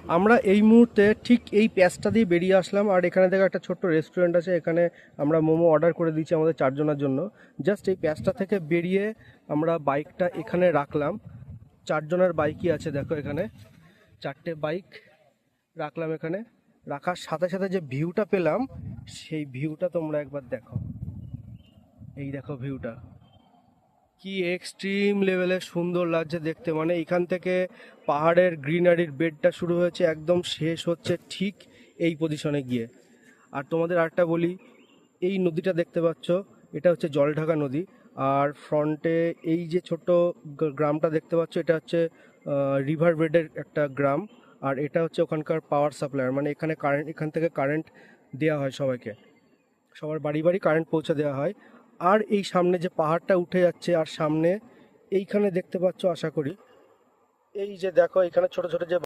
আমরা এই মুহূর্তে ঠিক এই প্যাচটা দিয়ে বেরিয়ে আসলাম, আর এখানে দেখো একটা ছোট্ট রেস্টুরেন্ট আছে, এখানে আমরা মোমো অর্ডার করে দিয়েছি আমাদের চারজনের জন্য। জাস্ট এই প্যাচটা থেকে বেরিয়ে আমরা বাইকটা এখানে রাখলাম। চারজনের বাইকই আছে, দেখো এখানে চারটে বাইক রাখলাম এখানে। রাখার সাথে সাথে যে ভিউটা পেলাম, সেই ভিউটা তোমরা একবার দেখো। এই দেখো ভিউটা কি এক্সট্রিম লেভেলের সুন্দর লাগছে দেখতে। মানে এখান থেকে পাহাড়ের গ্রিনারির বেডটা শুরু হয়েছে, একদম শেষ হচ্ছে ঠিক এই পজিশনে গিয়ে। আর তোমাদের আরেকটা বলি, এই নদীটা দেখতে পাচ্ছ, এটা হচ্ছে জলঢাকা নদী। আর ফ্রন্টে এই যে ছোট্ট গ্রামটা দেখতে পাচ্ছ, এটা হচ্ছে রিভার বেডের একটা গ্রাম। আর এটা হচ্ছে ওখানকার পাওয়ার সাপ্লায়ার, মানে এখানে কারেন্ট, এখান থেকে কারেন্ট দেওয়া হয় সবাইকে, সবার বাড়ি বাড়ি কারেন্ট পৌঁছে দেওয়া হয়। আর এই সামনে যে পাহাড়টা উঠে যাচ্ছে, আর সামনে এইখানে দেখতে পাচ্ছ আশা করি, এই যে দেখো এখানে ছোট ছোট যে